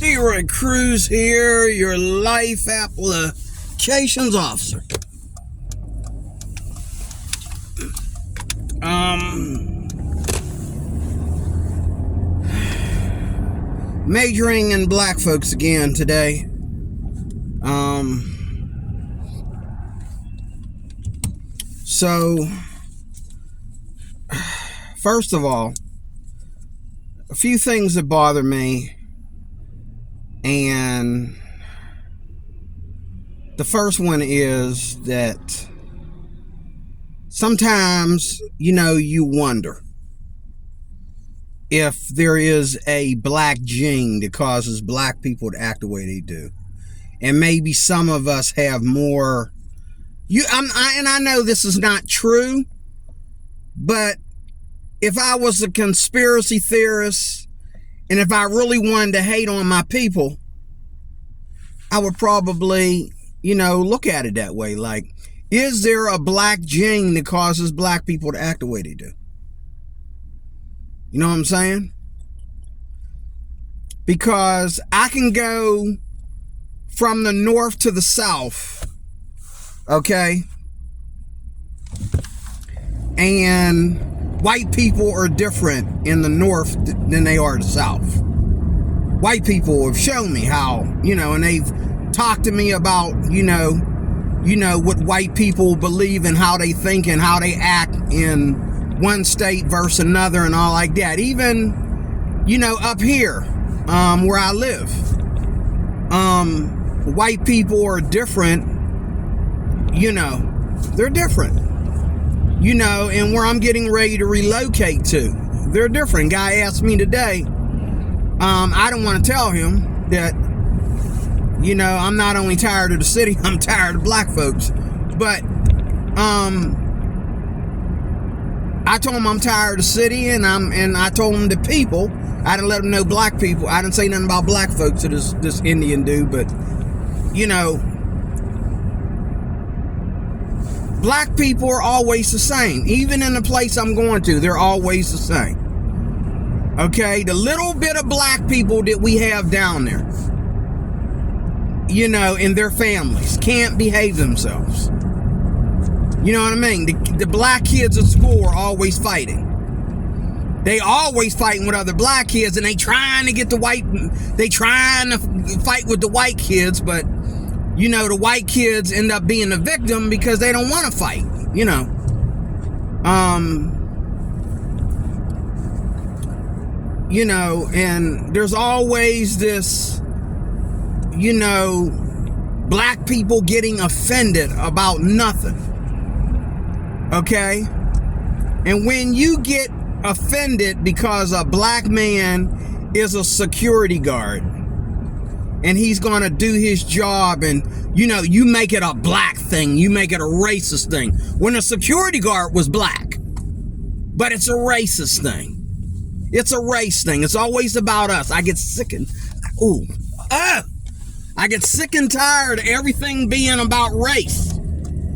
Leroy Cruz here, your life applications officer. Majoring in black folks again today. So, first of all, a few things that bother me, and the first one is that sometimes, you wonder if there is a black gene that causes black people to act the way they do. And maybe some of us have more. And I know this is not true, but if I was a conspiracy theorist and if I really wanted to hate on my people, I would probably, look at it that way. Like, is there a black gene that causes black people to act the way they do? You know what I'm saying? Because I can go from the north to the south, okay? And white people are different in the north than they are the south. White people have shown me how, and they've talked to me about, what white people believe and how they think and how they act in one state versus another and all like that. Even, up here, where I live, white people are different, they're different, and where I'm getting ready to relocate to, they're different. Guy asked me today, I don't want to tell him that, I'm not only tired of the city, I'm tired of black folks, but, I told him I'm tired of the city, and I told him the people. I didn't let him know black people. I didn't say nothing about black folks to this Indian dude, but black people are always the same. Even in the place I'm going to, they're always the same. Okay, the little bit of black people that we have down there, and their families can't behave themselves. You know what I mean? The black kids at school are always fighting. They always fighting with other black kids, and they trying to fight with the white kids, but the white kids end up being the victim because they don't want to fight, and there's always this, black people getting offended about nothing. Okay? And when you get offended because a black man is a security guard and he's gonna do his job, and you make it a black thing, you make it a racist thing, when a security guard was black. But it's a racist thing. It's a race thing. It's always about us. I get sick and tired of everything being about race.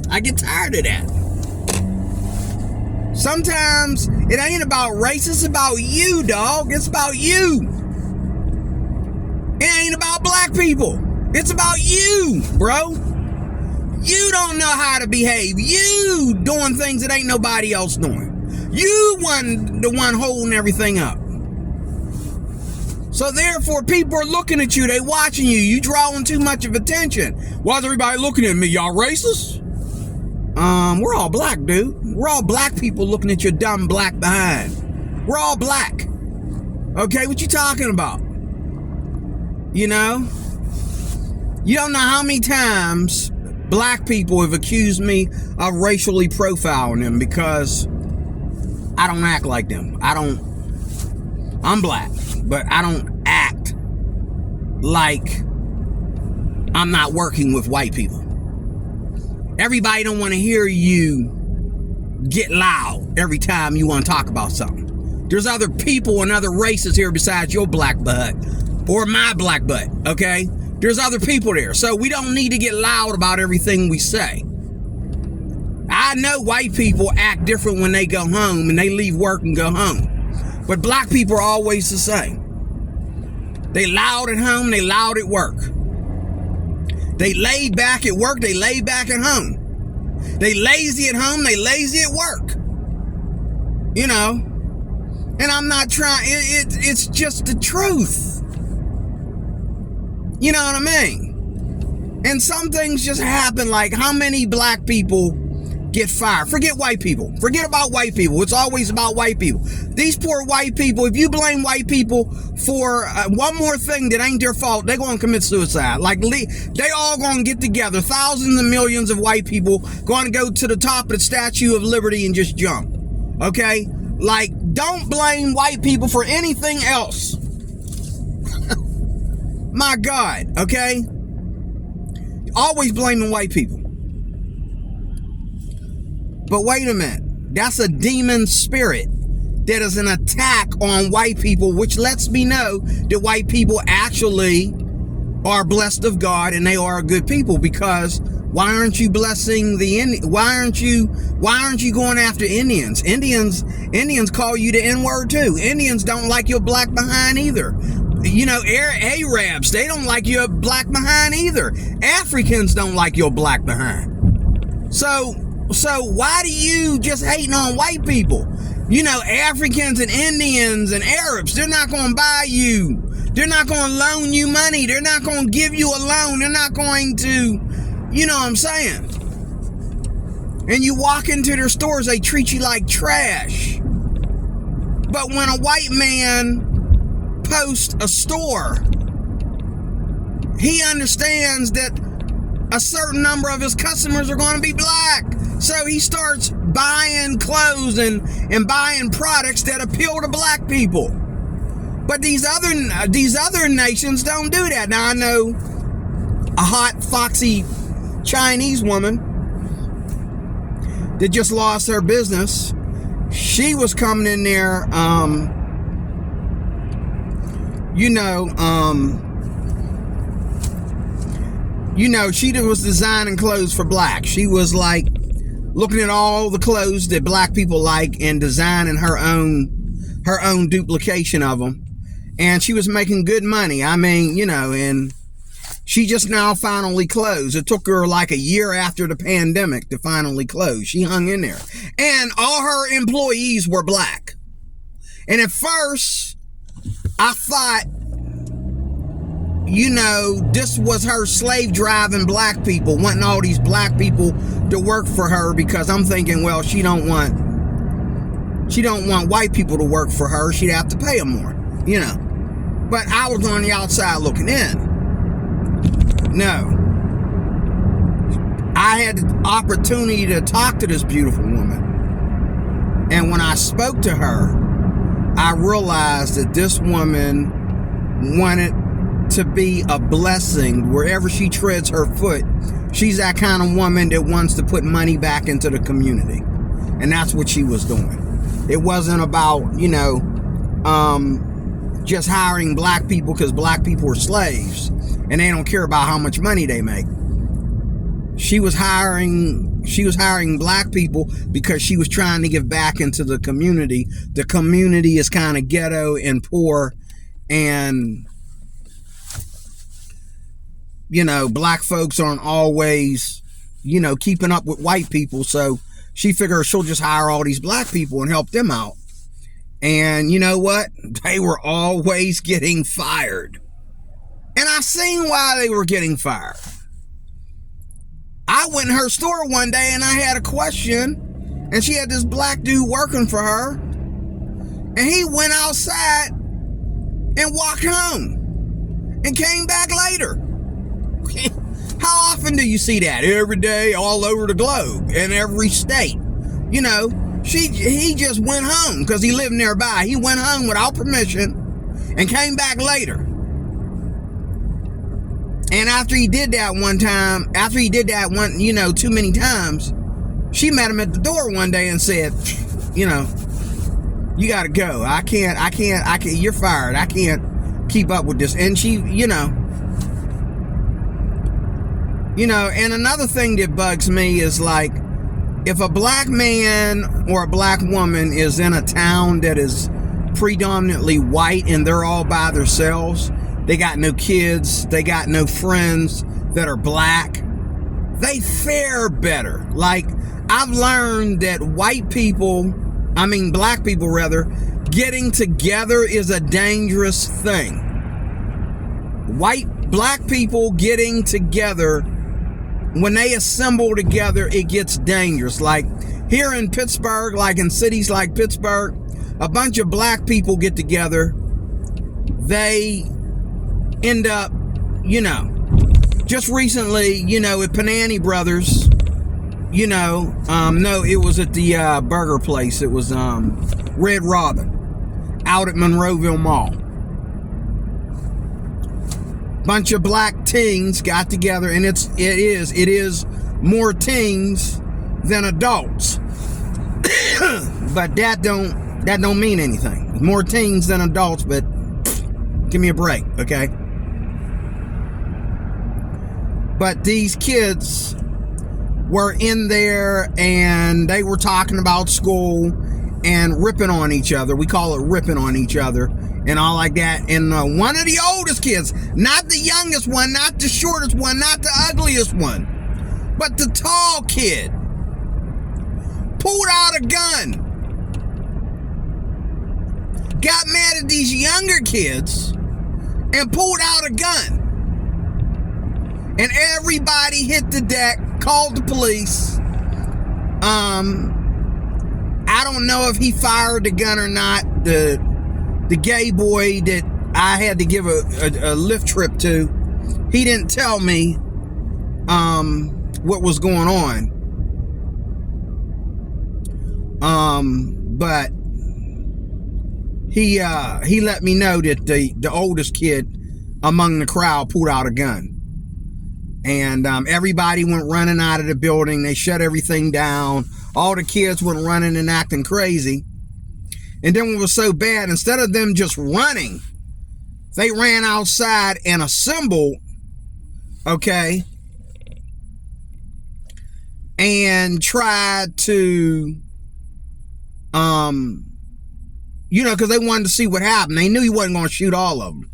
I get tired of that. Sometimes it ain't about race, it's about you, dog. It's about you. It ain't about black people. It's about you, bro. You don't know how to behave. You doing things that ain't nobody else doing. You the one holding everything up. So therefore, people are looking at you. They watching you. You drawing too much of attention. Why is everybody looking at me? Y'all racist? We're all black, dude. We're all black people looking at your dumb black behind. We're all black. Okay, what you talking about? You don't know how many times black people have accused me of racially profiling them because I don't act like them. I'm black, but I don't act like I'm not working with white people. Everybody don't want to hear you get loud every time you want to talk about something. There's other people and other races here besides your black butt or my black butt, okay? There's other people there. So we don't need to get loud about everything we say. I know white people act different when they go home and they leave work and go home. But black people are always the same. They loud at home, they loud at work. They laid back at work, they laid back at home. They lazy at home, they lazy at work. You know, and I'm not trying, it's just the truth. You know what I mean? And some things just happen, like how many black people get fired? Forget white people. Forget about white people. It's always about white people. These poor white people, if you blame white people for one more thing that ain't their fault, they're going to commit suicide. Like, they all going to get together. Thousands and millions of white people going to go to the top of the Statue of Liberty and just jump. Okay? Like, don't blame white people for anything else. My God, okay? Always blaming white people. But wait a minute. That's a demon spirit that is an attack on white people, which lets me know that white people actually are blessed of God and they are good people. Because why aren't you blessing the why aren't you going after Indians? Indians call you the N-word too. Indians don't like your black behind either. You know, Arabs, they don't like your black behind either. Africans don't like your black behind. So why do you just hating on white people? You know, Africans and Indians and Arabs, they're not going to buy you. They're not going to loan you money. They're not going to give you a loan. They're not going to, you know what I'm saying? And you walk into their stores, they treat you like trash. But when a white man posts a store, he understands that a certain number of his customers are going to be black. So he starts buying clothes and buying products that appeal to black people. But these other nations don't do that. Now I know a hot, foxy Chinese woman that just lost her business. She was coming in there, she was designing clothes for black. She was like looking at all the clothes that black people like and designing her own duplication of them. And she was making good money. I mean, you know, and she just now finally closed. It took her like a year after the pandemic to finally close. She hung in there. And all her employees were black. And at first, I thought, you know, this was her slave driving black people, wanting all these black people to work for her, because I'm thinking, well, she don't want white people to work for her. She'd have to pay them more, you know. But I was on the outside looking in. No. I had the opportunity to talk to this beautiful woman. And when I spoke to her, I realized that this woman wanted to be a blessing wherever she treads her foot. She's that kind of woman that wants to put money back into the community. And that's what she was doing. It wasn't about, you know, just hiring black people because black people are slaves and they don't care about how much money they make. She was hiring black people because she was trying to give back into the community. The community is kind of ghetto and poor, and you know, black folks aren't always, you know, keeping up with white people. So she figured she'll just hire all these black people and help them out. And you know what? They were always getting fired. And I seen why they were getting fired. I went in her store one day and I had a question. And she had this black dude working for her. And he went outside and walked home. And came back later. How often do you see that? Every day, all over the globe, in every state. You know, he just went home because he lived nearby. He went home without permission and came back later. And after he did that too many times, she met him at the door one day and said, you know, you got to go. I can't, you're fired. I can't keep up with this. And she, you know, and another thing that bugs me is, like, if a black man or a black woman is in a town that is predominantly white and they're all by themselves, They got no kids. They got no friends that are black. They fare better. Like, I've learned that black people rather, getting together is a dangerous thing. Black people getting together, when they assemble together, it gets dangerous. Like here in Pittsburgh, like in cities like Pittsburgh, a bunch of black people get together. They end up, just recently, at Panani Brothers, no, it was at the burger place. It was Red Robin out at Monroeville Mall. Bunch of black teens got together, and it is more teens than adults. But that don't mean anything. More teens than adults, but give me a break, okay? But these kids were in there and they were talking about school and ripping on each other. We call it ripping on each other and all like that. And one of the oldest kids, not the youngest one, not the shortest one, not the ugliest one, but the tall kid, pulled out a gun, got mad at these younger kids and pulled out a gun. And everybody hit the deck, called the police. I don't know if he fired the gun or not. The gay boy that I had to give a lift trip to, he didn't tell me what was going on. But he let me know that the oldest kid among the crowd pulled out a gun. And everybody went running out of the building. They shut everything down. All the kids went running and acting crazy. And then what was so bad, instead of them just running, they ran outside and assembled, okay, and tried to, because they wanted to see what happened. They knew he wasn't going to shoot all of them.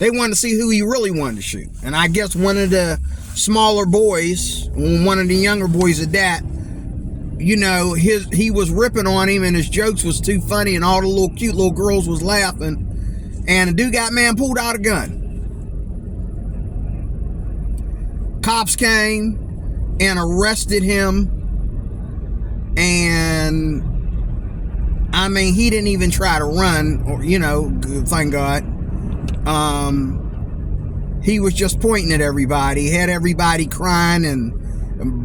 They wanted to see who he really wanted to shoot. And I guess one of the smaller boys, one of the younger boys at that, he was ripping on him and his jokes was too funny and all the cute little girls was laughing. And the dude pulled out a gun. Cops came and arrested him. And he didn't even try to run, or thank God. He was just pointing at everybody, had everybody crying and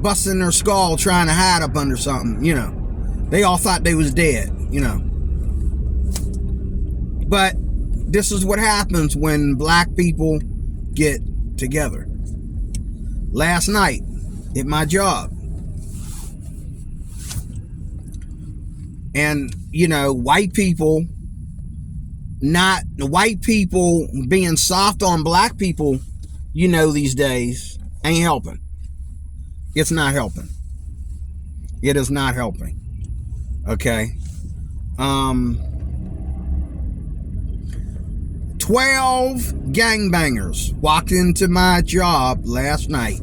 busting their skull trying to hide up under something, They all thought they was dead, But this is what happens when black people get together. Last night at my job, and white people being soft on black people, these days ain't helping. It's not helping. It is not helping. Okay. 12 gangbangers walked into my job last night.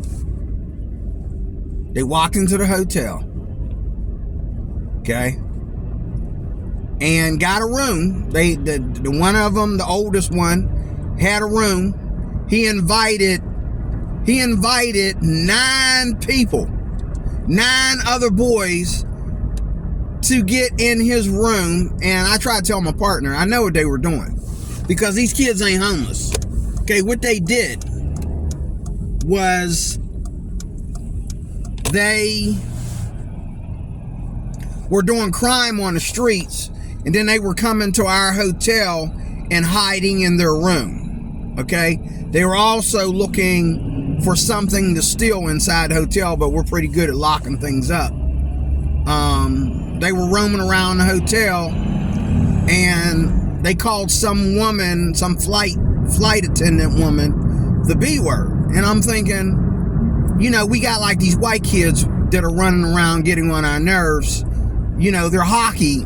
They walked into the hotel. Okay. And got a room. The one of them, the oldest one, had a room. He invited 9 people, 9 other boys to get in his room. And I tried to tell my partner, I know what they were doing, because these kids ain't homeless. Okay, what they did was they were doing crime on the streets, and then they were coming to our hotel and hiding in their room. Okay, they were also looking for something to steal inside the hotel, but we're pretty good at locking things up. They were roaming around the hotel, and they called some woman, some flight attendant woman, the B word. And I'm thinking, we got like these white kids that are running around getting on our nerves. They're hockey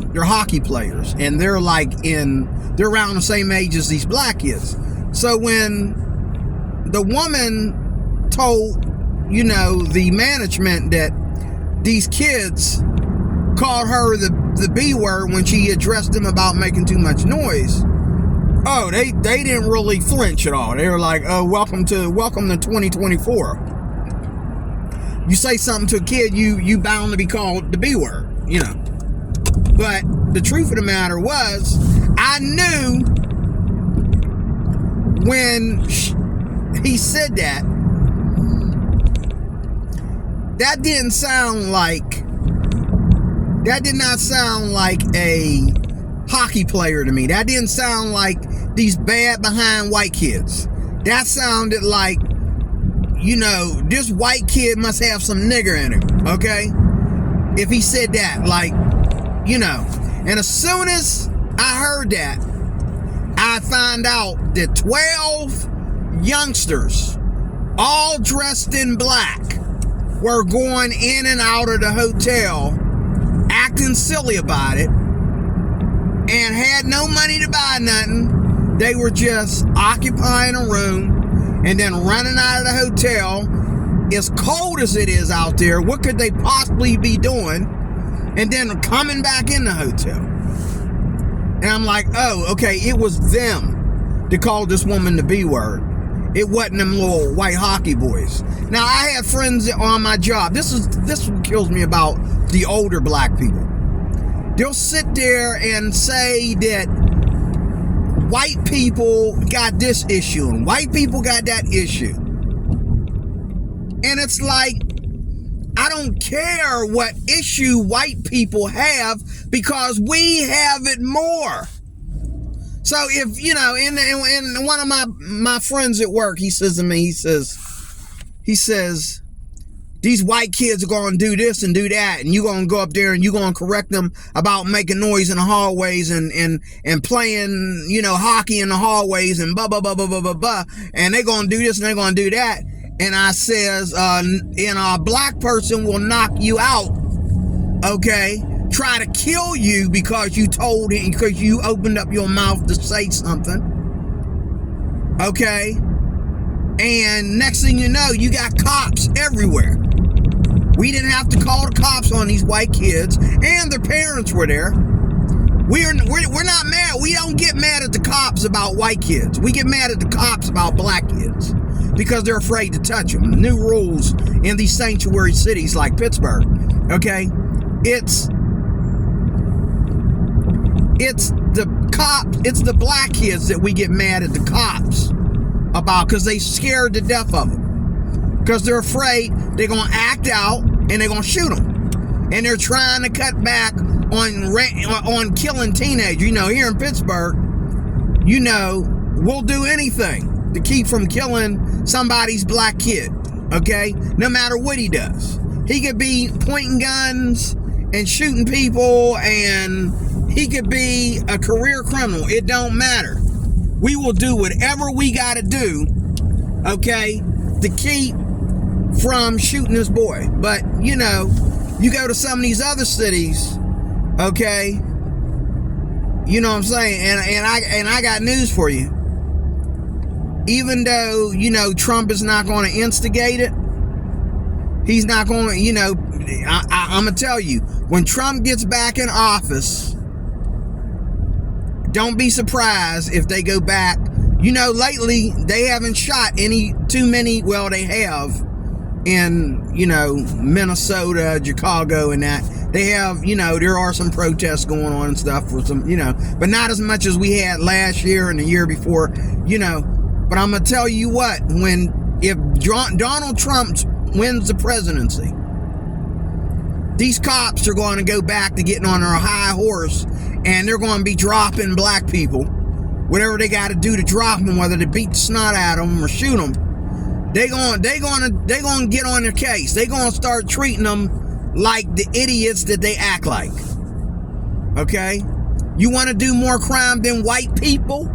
players, and they're around the same age as these black kids. So when the woman told, the management that these kids called her the B word when she addressed them about making too much noise, oh, they didn't really flinch at all. They were like, oh, welcome to 2024. You say something to a kid, you bound to be called the B word, But the truth of the matter was, I knew when he said that did not sound like a hockey player to me. That didn't sound like these bad behind white kids. That sounded like, this white kid must have some nigger in him, okay? If he said that, and as soon as I heard that, I found out that 12 youngsters, all dressed in black, were going in and out of the hotel, acting silly about it, and had no money to buy nothing. They were just occupying a room and then running out of the hotel. As cold as it is out there, what could they possibly be doing? And then coming back in the hotel. And I'm like, oh, okay, it was them that called this woman the B word. It wasn't them little white hockey boys. Now, I had friends on my job. This is what kills me about the older black people. They'll sit there and say that white people got this issue and white people got that issue. And it's like, I don't care what issue white people have because we have it more. So if, and one of my friends at work, he says to me, he says, these white kids are going to do this and do that, and you're going to go up there and you're going to correct them about making noise in the hallways and playing, hockey in the hallways and blah, blah, blah, blah, blah, blah, blah, and they're going to do this and they're going to do that. And I says, and a black person will knock you out, okay? Try to kill you because you told him, because you opened up your mouth to say something, okay? And next thing you know, you got cops everywhere. We didn't have to call the cops on these white kids, and their parents were there. We're not mad. We don't get mad at the cops about white kids. We get mad at the cops about black kids because they're afraid to touch them. New rules in these sanctuary cities like Pittsburgh, okay? It's the black kids that we get mad at the cops about because they scared to death of them. Because they're afraid they're going to act out and they're going to shoot them. And they're trying to cut back on killing teenagers. Here in Pittsburgh, we'll do anything to keep from killing somebody's black kid, okay? No matter what he does. He could be pointing guns and shooting people, and he could be a career criminal. It don't matter. We will do whatever we got to do, okay, to keep from shooting this boy. But, you go to some of these other cities, okay, you know what I'm saying? And I got news for you. Even though, Trump is not going to instigate it, he's not going to, I'm going to tell you, when Trump gets back in office, don't be surprised if they go back. Lately, they haven't shot too many, well, they have in, Minnesota, Chicago, and that. They have, there are some protests going on and stuff for some, but not as much as we had last year and the year before, But I'm going to tell you what, if Donald Trump wins the presidency, these cops are going to go back to getting on their high horse, and they're going to be dropping black people, whatever they got to do to drop them, whether they beat the snot out of them or shoot them. They're going to get on their case. They're going to start treating them like the idiots that they act like. Okay? You want to do more crime than white people?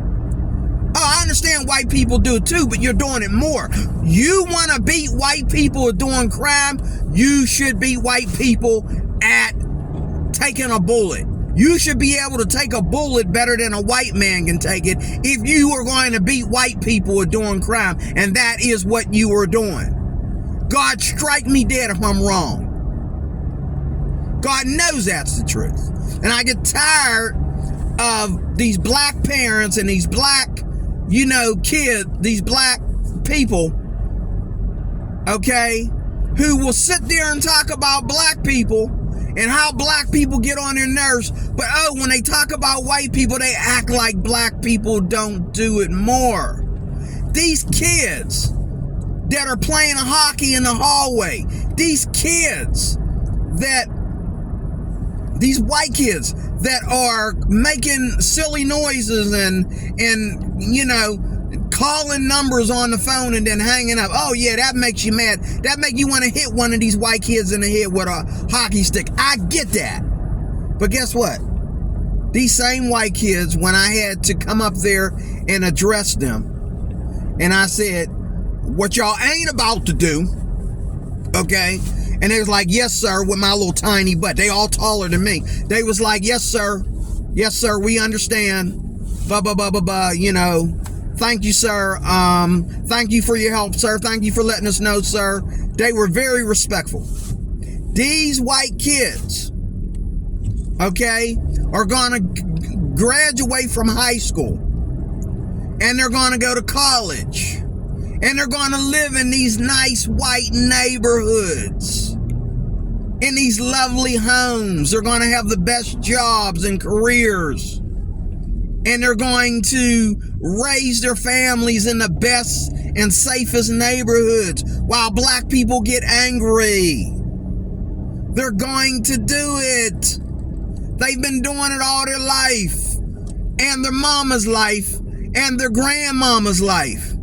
Oh, I understand white people do it too, but you're doing it more. You want to beat white people at doing crime? You should beat white people at taking a bullet You should be able to take a bullet better than a white man can take it if you are going to beat white people at doing crime, and that is what you are doing. God, strike me dead if I'm wrong. God knows that's the truth. And I get tired of these black parents and these black, kids, these black people, okay, who will sit there and talk about black people and how black people get on their nerves. But when they talk about white people, they act like black people don't do it more. These kids that are playing hockey in the hallway, these white kids that are making silly noises and calling numbers on the phone and then hanging up. Oh yeah, that makes you mad. That make you want to hit one of these white kids in the head with a hockey stick. I get that. But guess what? These same white kids, when I had to come up there and address them, and I said, what y'all ain't about to do, okay? And they was like, yes, sir, with my little tiny butt. They all taller than me. They was like, yes, sir, we understand. Blah, blah, blah, blah, blah, Thank you, sir. Thank you for your help, sir. Thank you for letting us know, sir. They were very respectful. These white kids, okay, are going to graduate from high school. And they're going to go to college. And they're going to live in these nice white neighborhoods. In these lovely homes. They're going to have the best jobs and careers. And they're going to raise their families in the best and safest neighborhoods while black people get angry. They're going to do it. They've been doing it all their life. And their mama's life. And their grandmama's life.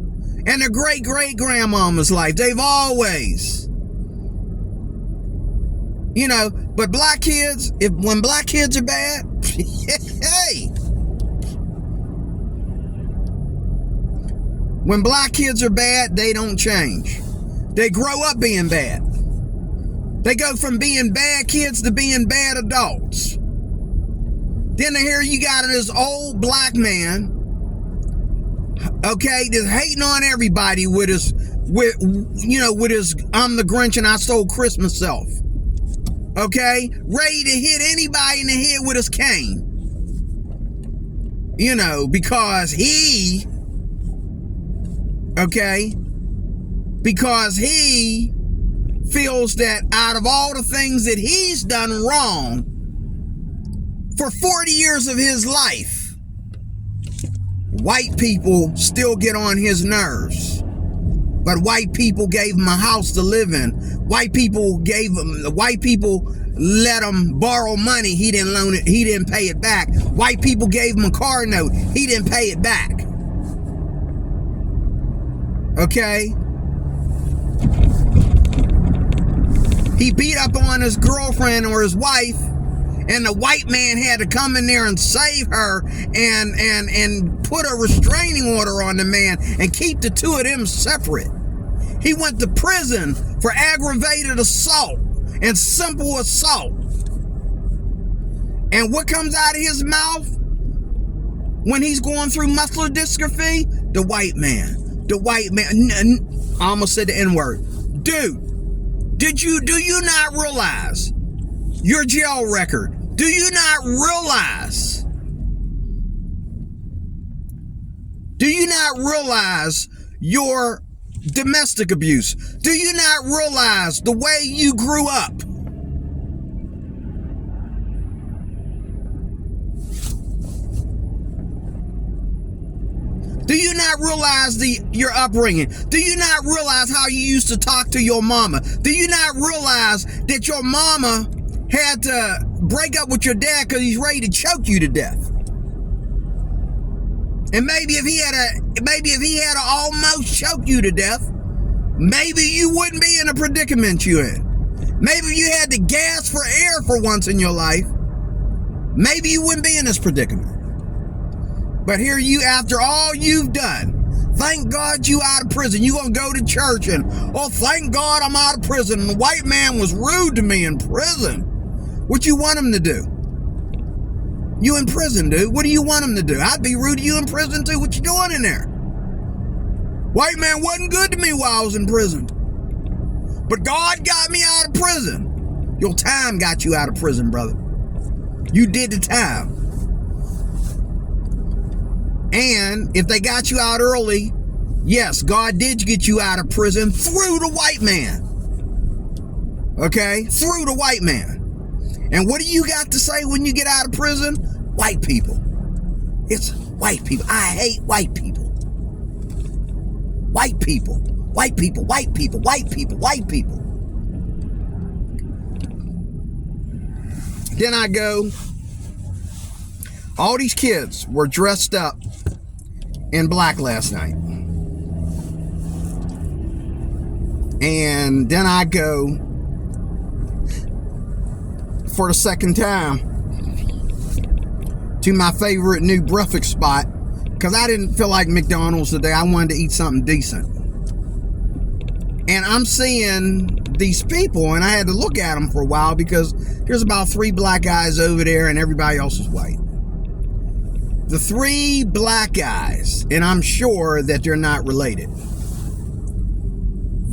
And their great-great-grandmama's life. They've always. But black kids, when black kids are bad, hey. When black kids are bad, they don't change. They grow up being bad. They go from being bad kids to being bad adults. Then here you got this old black man, okay, just hating on everybody with his I'm the Grinch and I stole Christmas self. Okay? Ready to hit anybody in the head with his cane. Because he feels that out of all the things that he's done wrong for 40 years of his life, white people still get on his nerves. But white people gave him a house to live in. White people let him borrow money. He didn't loan it. He didn't pay it back. White people gave him a car note. He didn't pay it back. Okay? He beat up on his girlfriend or his wife, and the white man had to come in there and save her and put a restraining order on the man and keep the two of them separate. He went to prison for aggravated assault and simple assault. And what comes out of his mouth when he's going through muscular dystrophy? The white man. I almost said the N-word. Dude, do you not realize your jail record? Do you not realize? Do you not realize your domestic abuse? Do you not realize the way you grew up? Do you not realize your upbringing? Do you not realize how you used to talk to your mama? Do you not realize that your mama had to break up with your dad because he's ready to choke you to death? And maybe if he had to almost choke you to death, maybe you wouldn't be in a predicament you're in. Maybe if you had to gasp for air for once in your life, maybe you wouldn't be in this predicament. But here you, after all you've done, thank God you out of prison. You gonna go to church and, oh, thank God I'm out of prison. And the white man was rude to me in prison. What you want him to do? You in prison, dude. What do you want them to do? I'd be rude to you in prison, too. What you doing in there? White man wasn't good to me while I was in prison. But God got me out of prison. Your time got you out of prison, brother. You did the time. And if they got you out early, yes, God did get you out of prison through the white man. Okay? Through the white man. And what do you got to say when you get out of prison? White people. It's white people. I hate white people. White people. White people. White people. White people. White people. Then I go, all these kids were dressed up in black last night. And then I go, for the second time, to my favorite new breakfast spot, because I didn't feel like McDonald's today. I wanted to eat something decent. And I'm seeing these people, and I had to look at them for a while because there's about 3 black guys over there and everybody else is white. The 3 black guys, and I'm sure that they're not related,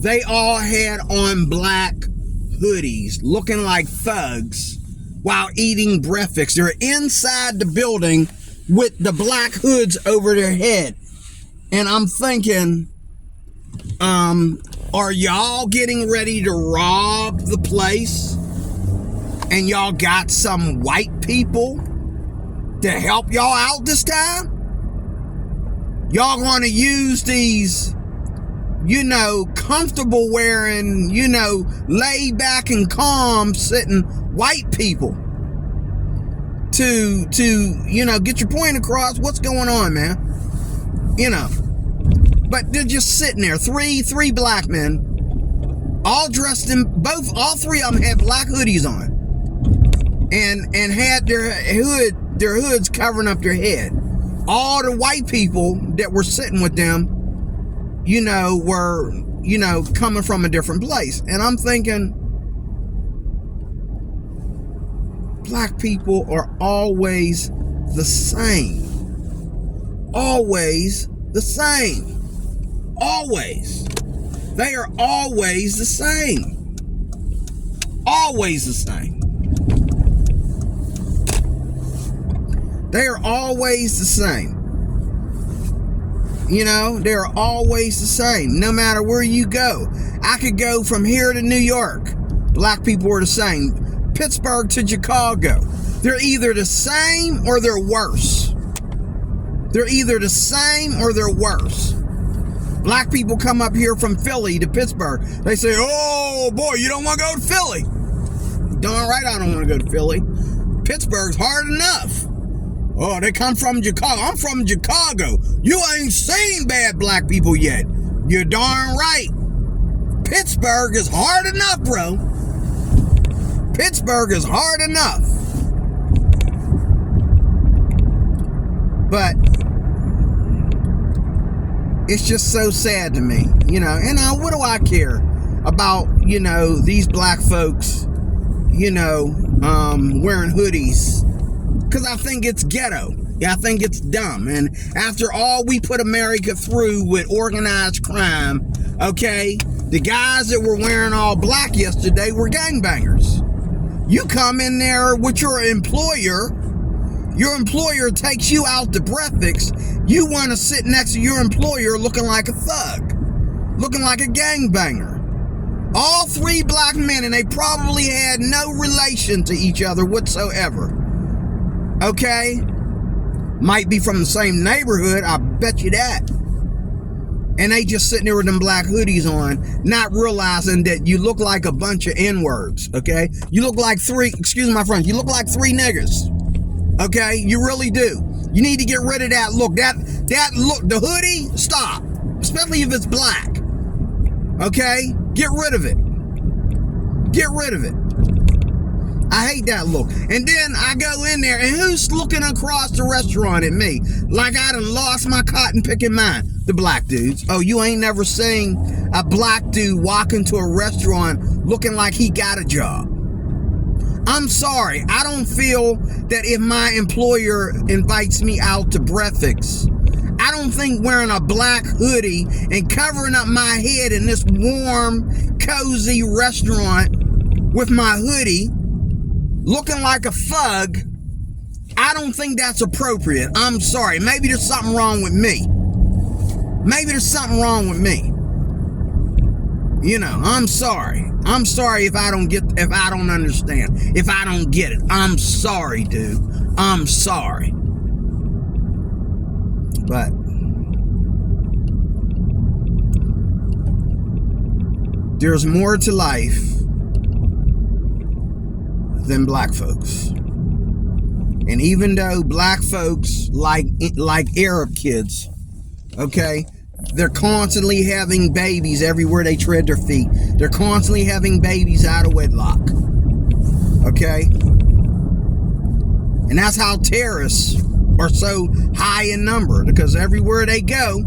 they all had on black hoodies looking like thugs while eating breakfast. They're inside the building with the black hoods over their head. And I'm thinking, are y'all getting ready to rob the place? And y'all got some white people to help y'all out this time? Y'all gonna use these, comfortable wearing, laid back and calm sitting white people to get your point across. What's going on, man? But they're just sitting there. Three black men, all dressed in all 3 of them had black hoodies on, and had their hoods covering up their head. All the white people that were sitting with them, were, coming from a different place. And I'm thinking, black people are always the same. Always the same. Always. They are always the same. Always the same. They are always the same. They're always the same. No matter where you go. I could go from here to New York. Black people are the same. Pittsburgh to Chicago. They're either the same or they're worse. They're either the same or they're worse. Black people come up here from Philly to Pittsburgh. They say, oh boy, you don't want to go to Philly. Darn right I don't want to go to Philly. Pittsburgh's hard enough. Oh, they come from Chicago. I'm from Chicago. You ain't seen bad black people yet. You're darn right. Pittsburgh is hard enough, bro. Pittsburgh is hard enough. But it's just so sad to me, and what do I care about, these black folks, wearing hoodies, because I think it's ghetto. Yeah, I think it's dumb. And after all we put America through with organized crime, okay, the guys that were wearing all black yesterday were gangbangers. You come in there with your employer takes you out to breakfast, you want to sit next to your employer looking like a thug, looking like a gangbanger. All 3 black men, and they probably had no relation to each other whatsoever. Okay? Might be from the same neighborhood, I bet you that. And they just sitting there with them black hoodies on, not realizing that you look like a bunch of N-words, okay? You look like 3, excuse my friends, you look like 3 niggers. Okay? You really do. You need to get rid of that look. That look, the hoodie, stop. Especially if it's black. Okay? Get rid of it. Get rid of it. I hate that look. And then I go in there, and who's looking across the restaurant at me like I done lost my cotton picking mind? The black dudes. Oh, you ain't never seen a black dude walk into a restaurant looking like he got a job. I'm sorry. I don't feel that if my employer invites me out to breakfast, I don't think wearing a black hoodie and covering up my head in this warm, cozy restaurant with my hoodie, looking like a thug, I don't think that's appropriate. I'm sorry. Maybe there's something wrong with me. Maybe there's something wrong with me. You know, I'm sorry. I'm sorry if I don't understand. If I don't get it. I'm sorry, dude. I'm sorry. But there's more to life than black folks. And even though black folks like Arab kids, okay, they're constantly having babies everywhere they tread their feet. They're constantly having babies out of wedlock. Okay? And that's how terrorists are so high in number, because everywhere they go,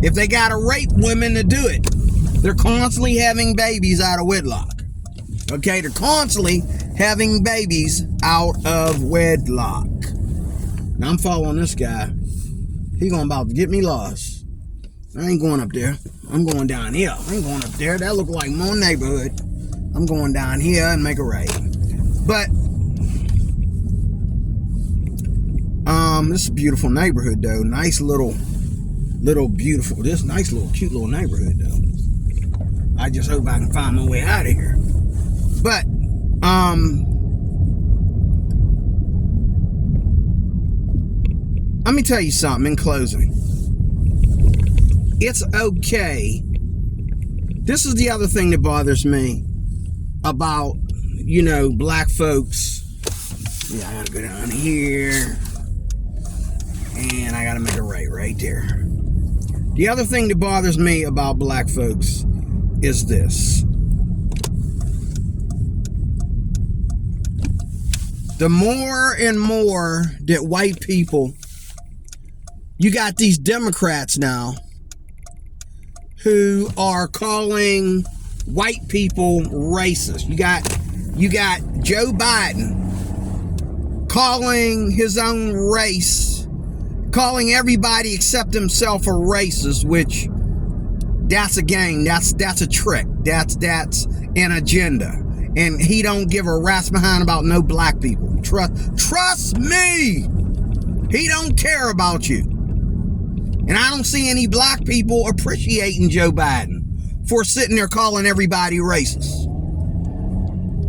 if they gotta rape women to do it, they're constantly having babies out of wedlock. Okay? They're constantly having babies out of wedlock. Now I'm following this guy. He gonna about to get me lost. I ain't going up there. I'm going down here. I ain't going up there. That look like my neighborhood. I'm going down here and make a right. But this is a beautiful neighborhood though. Nice little beautiful. This nice little cute little neighborhood though. I just hope I can find my way out of here. But let me tell you something in closing. It's okay. This is the other thing that bothers me about, you know, black folks. Yeah, I gotta go down here. And I gotta make a right there. The other thing that bothers me about black folks is this. The more and more that white people, you got these Democrats now who are calling white people racist. You got Joe Biden calling his own race, calling everybody except himself a racist, which that's a game. That's a trick. That's an agenda. And he don't give a rat's behind about no black people. Trust me. He don't care about you. And I don't see any black people appreciating Joe Biden for sitting there calling everybody racist.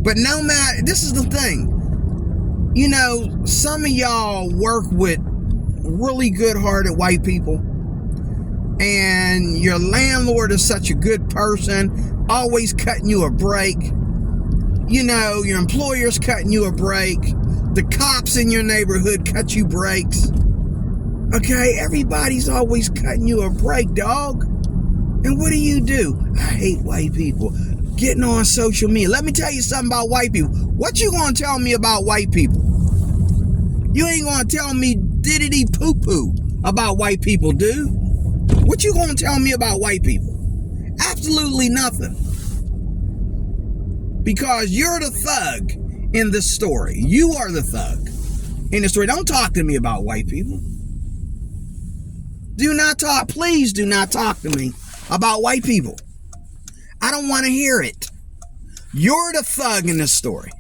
But no matter, this is the thing. You know, some of y'all work with really good-hearted white people. And your landlord is such a good person, always cutting you a break. You know, your employer's cutting you a break. The cops in your neighborhood cut you breaks. Okay, everybody's always cutting you a break, dog. And what do? I hate white people. Getting on social media. Let me tell you something about white people. What you gonna tell me about white people? You ain't gonna tell me diddity poo-poo about white people, dude. What you gonna tell me about white people? Absolutely nothing. Because you're the thug in this story. You are the thug in the story. Don't talk to me about white people. Please do not talk to me about white people. I don't want to hear it. You're the thug in this story.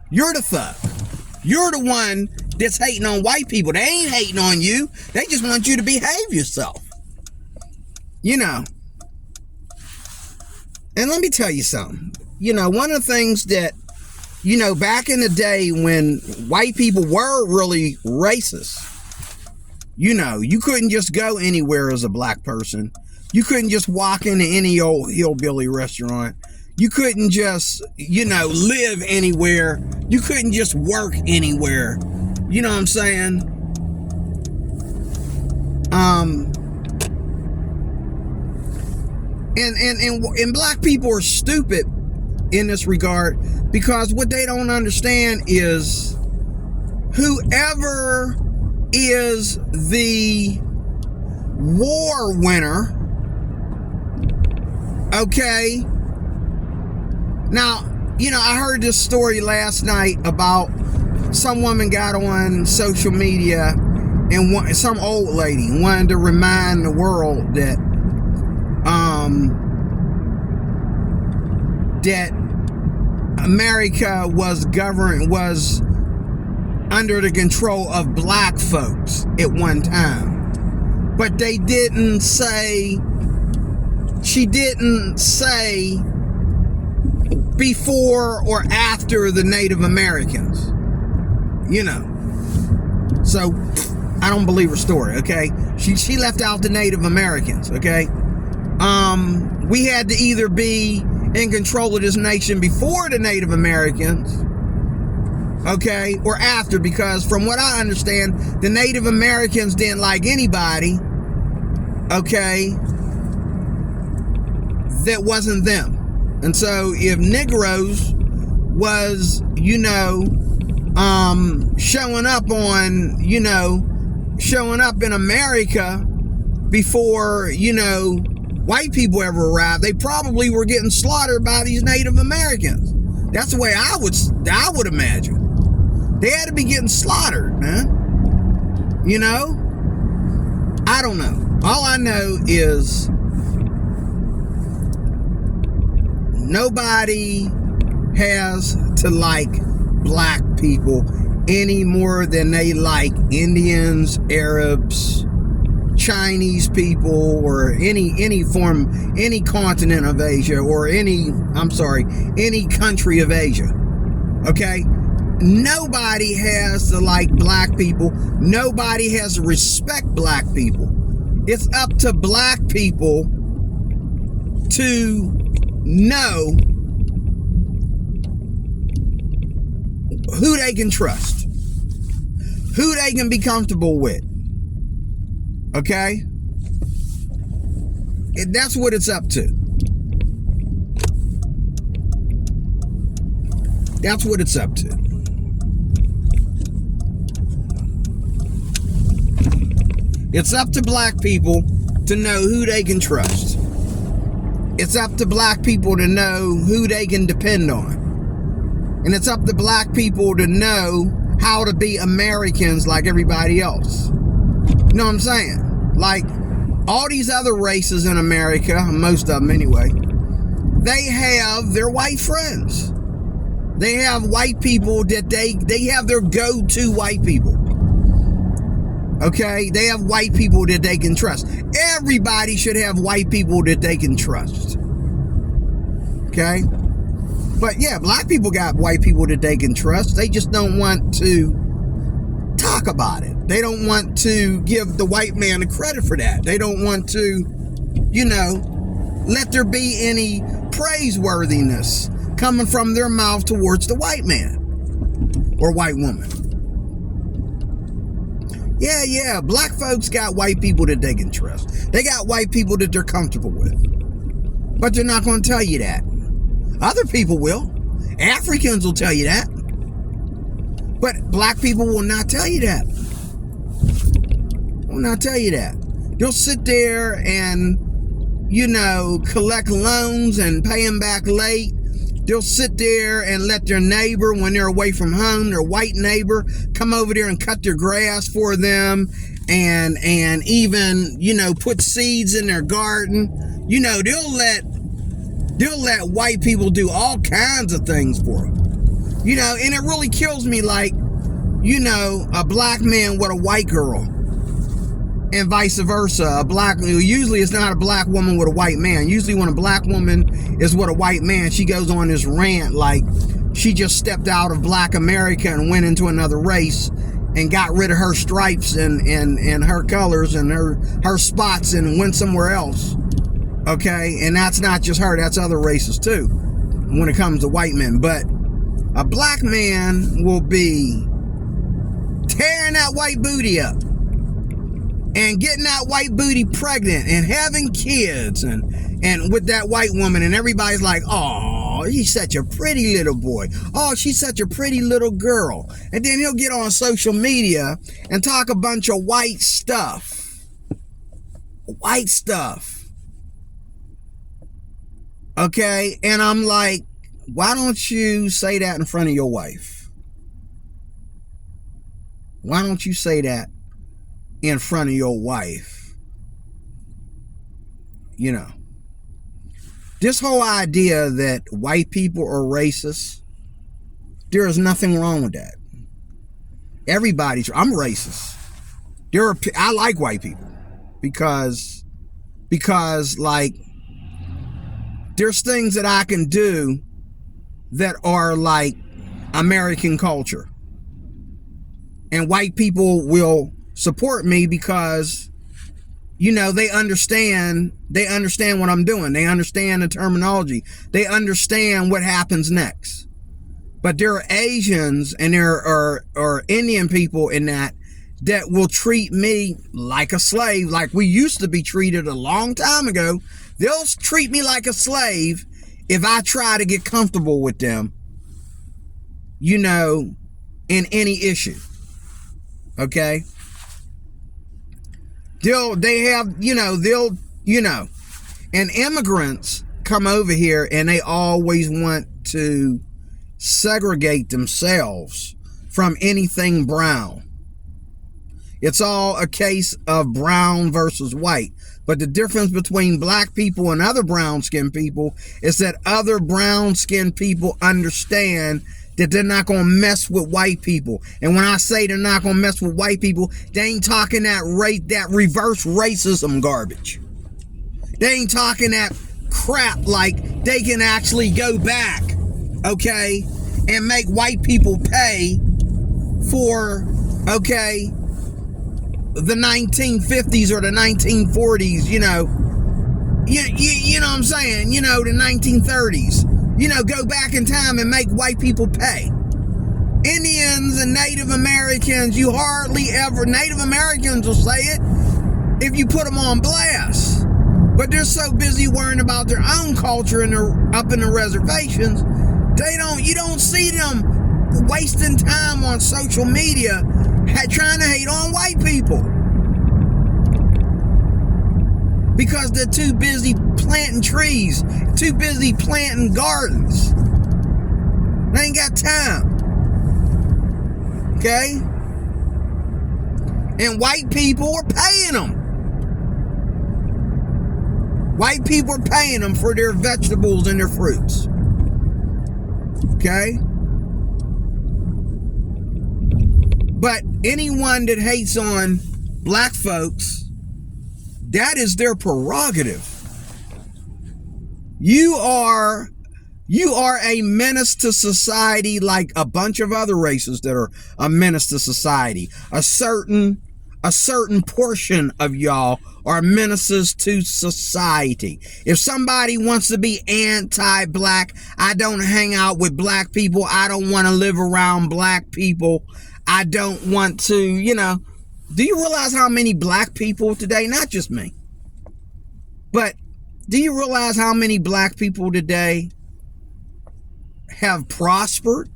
You're the thug. You're the one that's hating on white people. They ain't hating on you. They just want you to behave yourself. You know. And let me tell you something. You know, one of the things that, you know, back in the day when white people were really racist, you know, you couldn't just go anywhere as a black person. You couldn't just walk into any old hillbilly restaurant. You couldn't just, you know, live anywhere. You couldn't just work anywhere. You know what I'm saying? And black people are stupid in this regard, because what they don't understand is whoever is the war winner, okay? Now, I heard this story last night about some woman got on social media and some old lady wanted to remind the world that that America was under the control of black folks at one time. But she didn't say before or after the Native Americans. So I don't believe her story, okay? She left out the Native Americans, okay? We had to either be in control of this nation before the Native Americans, okay, or after, because from what I understand, the Native Americans didn't like anybody, okay, that wasn't them. And so if Negroes was, showing up in America before, white people ever arrived, they probably were getting slaughtered by these Native Americans. That's the way I would imagine. They had to be getting slaughtered, man. I don't know. All I know is nobody has to like black people any more than they like Indians, Arabs, Chinese people, or any continent of Asia, or any country of Asia. Okay? Nobody has to like black people. Nobody has to respect black people. It's up to black people to know who they can trust, who they can be comfortable with. Okay? That's what it's up to. That's what it's up to. It's up to black people to know who they can trust. It's up to black people to know who they can depend on. And it's up to black people to know how to be Americans like everybody else. You know what I'm saying? Like, all these other races in America, most of them anyway, they have their white friends. They have white people that they have their go-to white people. Okay? They have white people that they can trust. Everybody should have white people that they can trust. Okay? But yeah, black people got white people that they can trust. They just don't want to talk about it. They don't want to give the white man the credit for that. They don't want to, let there be any praiseworthiness coming from their mouth towards the white man or white woman. Yeah, black folks got white people that they can trust. They got white people that they're comfortable with. But they're not going to tell you that. Other people will. Africans will tell you that. But black people will not tell you that. Will not tell you that. They'll sit there and, collect loans and pay them back late. They'll sit there and let their neighbor, when they're away from home, their white neighbor, come over there and cut their grass for them and even, put seeds in their garden. They'll let white people do all kinds of things for them. And it really kills me, like, a black man with a white girl and vice versa. Usually it's not a black woman with a white man. Usually when a black woman is with a white man, she goes on this rant like she just stepped out of black America and went into another race and got rid of her stripes and her colors and her spots and went somewhere else. Okay? And that's not just her, that's other races too when it comes to white men. But a black man will be tearing that white booty up and getting that white booty pregnant and having kids and with that white woman, and everybody's like, oh, he's such a pretty little boy. Oh, she's such a pretty little girl. And then he'll get on social media and talk a bunch of white stuff. White stuff. Okay? And I'm like, why don't you say that in front of your wife? Why don't you say that in front of your wife? You know, this whole idea that white people are racist, there is nothing wrong with that. I'm racist. I like white people because like there's things that I can do that are like American culture, and white people will support me because, you know, they understand what I'm doing. They understand the terminology. They understand what happens next. But there are Asians and there are Indian people in that will treat me like a slave, like we used to be treated a long time ago. They'll treat me like a slave if I try to get comfortable with them, you know, in any issue. Okay? And immigrants come over here and they always want to segregate themselves from anything brown. It's all a case of brown versus white. But the difference between black people and other brown-skinned people is that other brown-skinned people understand that they're not going to mess with white people. And when I say they're not going to mess with white people, they ain't talking that reverse racism garbage. They ain't talking that crap like they can actually go back, okay, and make white people pay for, okay, the 1950s or the 1940s, you know what I'm saying, you know, the 1930s, you know, go back in time and make white people pay. Indians and Native Americans, Native Americans will say it if you put them on blast, but they're so busy worrying about their own culture and up in the reservations, you don't see them wasting time on social media trying to hate on white people because they're too busy planting trees, too busy planting gardens. They ain't got time. Okay? And white people are paying them. White people are paying them for their vegetables and their fruits. Okay? But anyone that hates on black folks, that is their prerogative. You are a menace to society like a bunch of other races that are a menace to society. A certain portion of y'all are menaces to society. If somebody wants to be anti-black, I don't hang out with black people. I don't want to live around black people. I don't want to, you know. Do you realize how many black people today, not just me, but do you realize how many black people today have prospered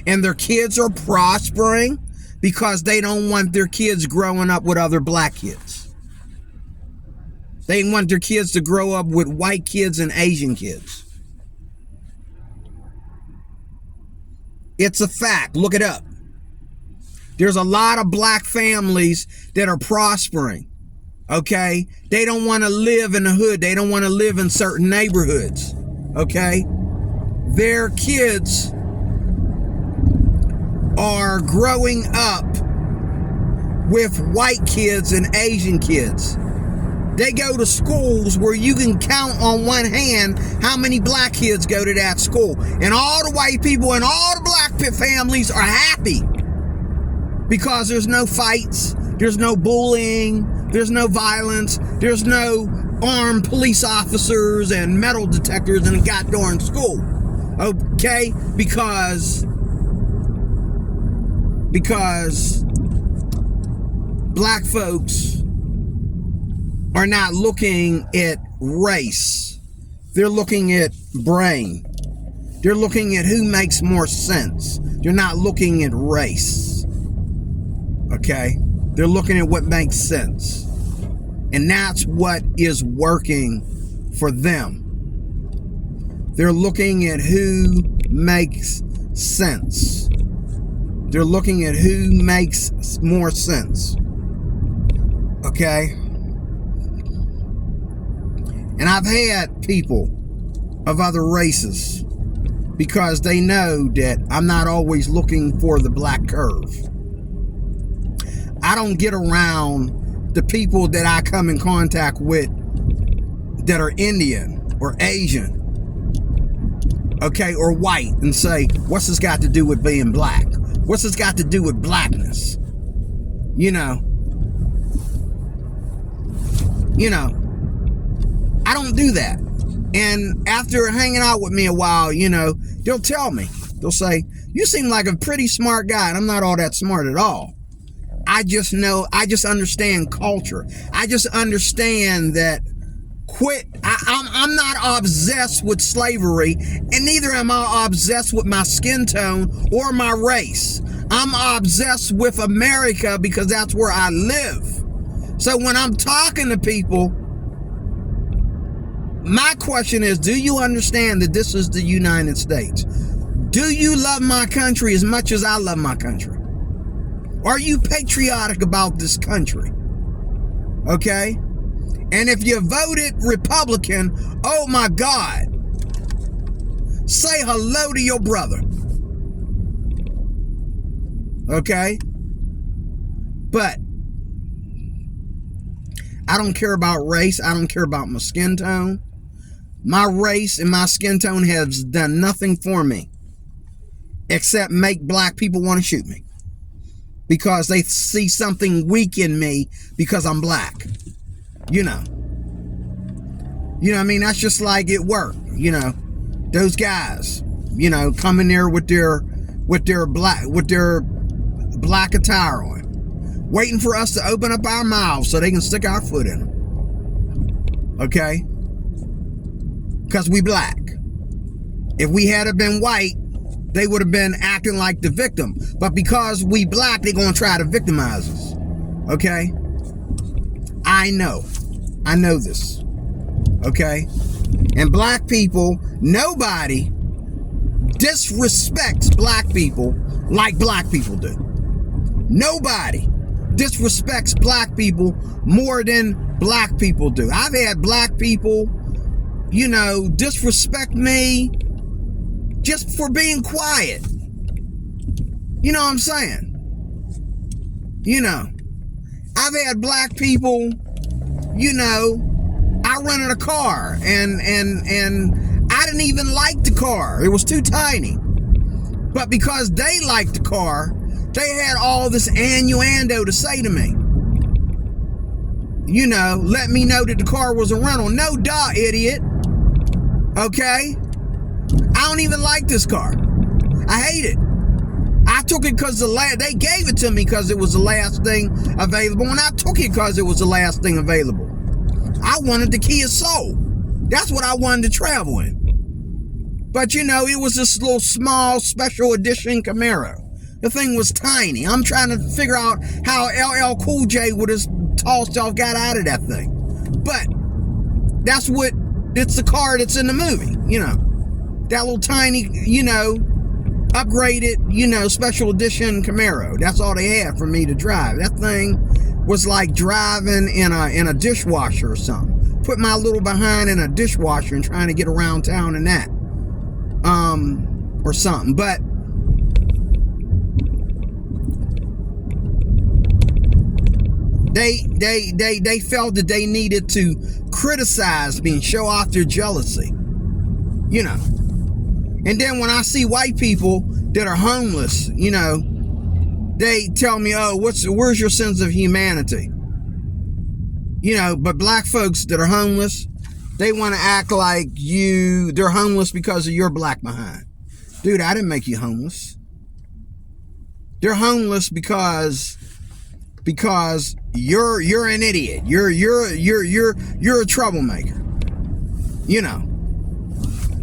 and their kids are prospering because they don't want their kids growing up with other black kids. They want their kids to grow up with white kids and Asian kids. It's a fact. Look it up. There's a lot of black families that are prospering. Okay? They don't want to live in the hood. They don't want to live in certain neighborhoods. Okay? Their kids are growing up with white kids and Asian kids. They go to schools where you can count on one hand how many black kids go to that school. And all the white people and all the black families are happy because there's no fights, there's no bullying, there's no violence, there's no armed police officers and metal detectors in a goddamn school. Okay? Because black folks are not looking at race. They're looking at brain. They're looking at who makes more sense. They're not looking at race. Okay? They're looking at what makes sense. And that's what is working for them. They're looking at who makes sense. They're looking at who makes more sense. Okay? And I've had people of other races because they know that I'm not always looking for the black curve. I don't get around the people that I come in contact with that are Indian or Asian, okay, or white, and say, what's this got to do with being black? What's this got to do with blackness? You know, I don't do that. And after hanging out with me a while, they'll tell me, they'll say, you seem like a pretty smart guy. And I'm not all that smart at all. I just understand culture. I just understand that I'm not obsessed with slavery, and neither am I obsessed with my skin tone or my race. I'm obsessed with America because that's where I live. So when I'm talking to people, my question is, do you understand that this is the United States? Do you love my country as much as I love my country? Are you patriotic about this country? Okay? And if you voted Republican, oh my God, say hello to your brother. Okay? But I don't care about race. I don't care about my skin tone. My race and my skin tone has done nothing for me except make black people want to shoot me because they see something weak in me because I'm black. You know what I mean? That's just like at work, those guys, coming there with their black attire on, waiting for us to open up our mouths so they can stick our foot in them. Okay? Because we black. If we had been white, they would have been acting like the victim. But because we black, they're going to try to victimize us. Okay? I know this. Okay? And black people, nobody disrespects black people like black people do. Nobody disrespects black people more than black people do. I've had black people, disrespect me just for being quiet. You know what I'm saying? I've had black people, I rented a car and I didn't even like the car. It was too tiny. But because they liked the car, they had all this innuendo to say to me. Let me know that the car was a rental. No, duh, idiot. Okay? I don't even like this car. I hate it. I took it because they gave it to me because it was the last thing available, and I took it because it was the last thing available. I wanted the Kia Soul. That's what I wanted to travel in. But it was this little small special edition Camaro. The thing was tiny. I'm trying to figure out how LL Cool J would have tall self got out of that thing. But it's the car that's in the movie, that little tiny, upgraded, special edition Camaro. That's all they had for me to drive. That thing was like driving in a dishwasher or something. Put my little behind in a dishwasher and trying to get around town in that. Or something. But they felt that they needed to criticize me and show off their jealousy. And then when I see white people that are homeless, they tell me, oh, where's your sense of humanity? But black folks that are homeless, they want to act like they're homeless because of your black behind. Dude, I didn't make you homeless. They're homeless because you're an idiot. You're a troublemaker.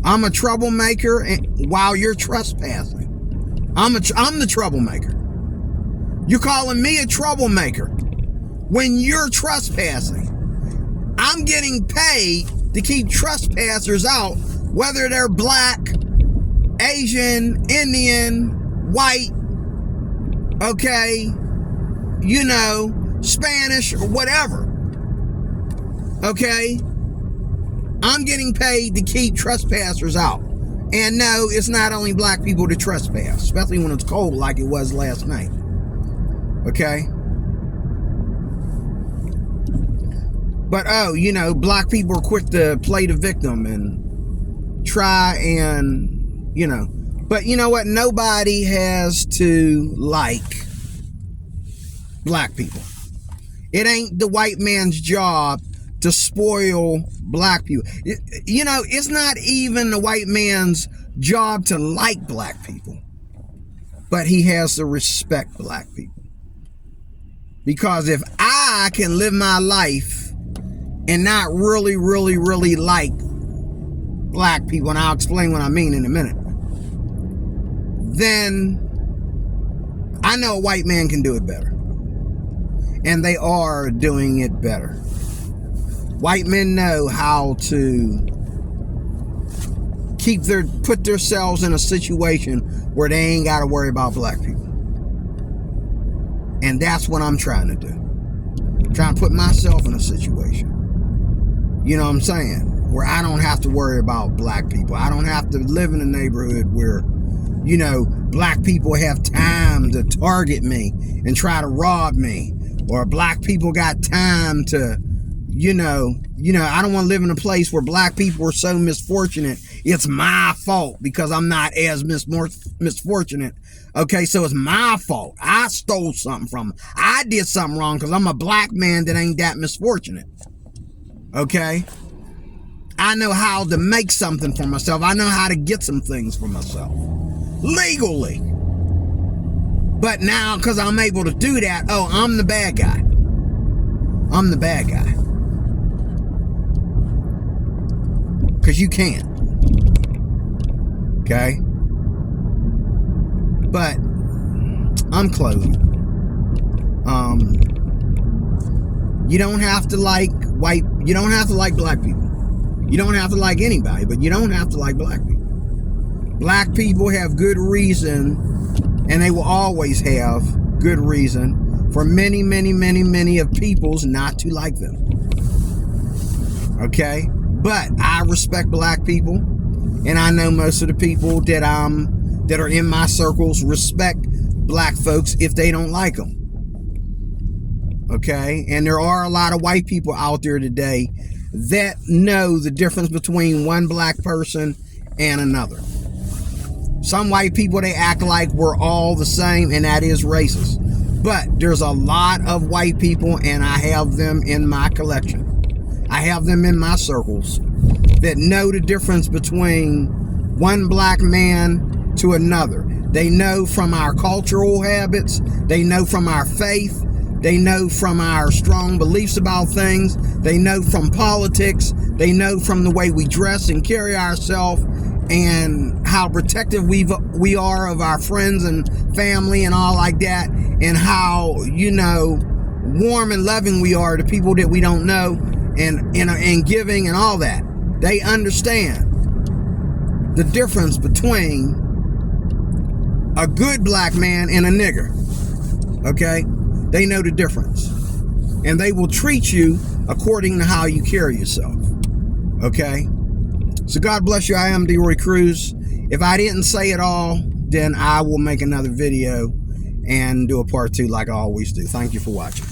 I'm a troublemaker while you're trespassing. I'm the troublemaker. You're calling me a troublemaker when you're trespassing. I'm getting paid to keep trespassers out whether they're black, Asian, Indian, white, okay, you know, Spanish or whatever, okay, I'm getting paid to keep trespassers out. And no, it's not only black people that trespass, especially when it's cold like it was last night, okay? But, oh, you know, black people are quick to play the victim and try and, you know. But you know what? Nobody has to like black people. It ain't the white man's job to spoil black people. You know, it's not even the white man's job to like black people. But he has to respect black people. Because if I can live my life and not really like black people, and I'll explain what I mean in a minute, then I know a white man can do it better. And they are doing it better. White men know how to put themselves in a situation where they ain't got to worry about black people. And that's what I'm trying to do. I'm trying to put myself in a situation, you know what I'm saying, where I don't have to worry about black people. I don't have to live in a neighborhood where, you know, black people have time to target me and try to rob me, or black people got time to, you know, I don't want to live in a place where black people are so misfortunate it's my fault because I'm not as misfortunate. Okay, so it's my fault. I stole something from them. I did something wrong because I'm a black man that ain't that misfortunate. Okay? I know how to make something for myself. I know how to get some things for myself. Legally. But now, because I'm able to do that, oh, I'm the bad guy. I'm the bad guy. Because you can't. Okay? But I'm closing. You don't have to like you don't have to like black people. You don't have to like anybody, but you don't have to like black people. Black people have good reason, and they will always have good reason for many of peoples not to like them. Okay? But I respect black people, and I know most of the people that are in my circles respect black folks if they don't like them. Okay? And there are a lot of white people out there today that know the difference between one black person and another. Some white people, they act like we're all the same, and that is racist. But there's a lot of white people, and I have them in my collection. I have them in my circles that know the difference between one black man to another. They know from our cultural habits. They know from our faith. They know from our strong beliefs about things. They know from politics. They know from the way we dress and carry ourselves, and how protective we are of our friends and family and all like that, and how, you know, warm and loving we are to people that we don't know, and giving and all that. They understand the difference between a good black man and a nigger. Okay? They know the difference. And they will treat you according to how you carry yourself. Okay? So God bless you. I am DeRoy Cruz. If I didn't say it all, then I will make another video and do a part 2 like I always do. Thank you for watching.